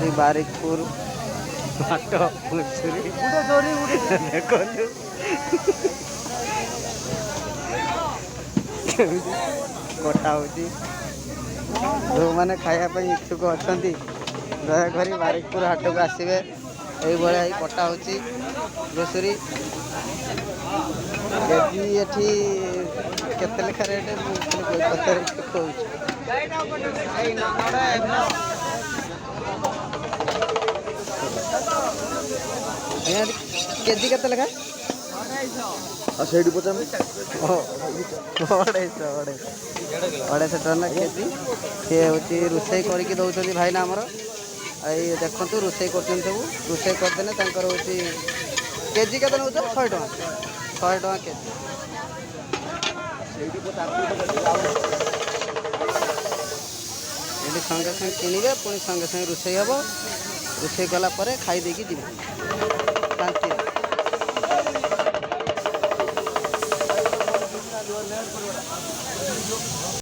हूँ बारिकपुर हाट घुसुरी देखु कटा हो जो मैंने खायापी इच्छुक अच्छा दयाकोरी बारिकपुर हाट को आसवे ये कटा हो घुसुरी केजी एठी केते लेखा रेट पचार कहूँ केजी केते लेखा से पचार अढ़ाई टका केजी सी हूँ रोसे करके दौरान भाईना आमर ये देखु रोसे कर सब रोसे करदे हूँ केजी के नौ 100 टका 100 टका केजी ये संगे संगे किणवे पुणी संगे संगे रोसे हम रोसे कला खाई देकी जी।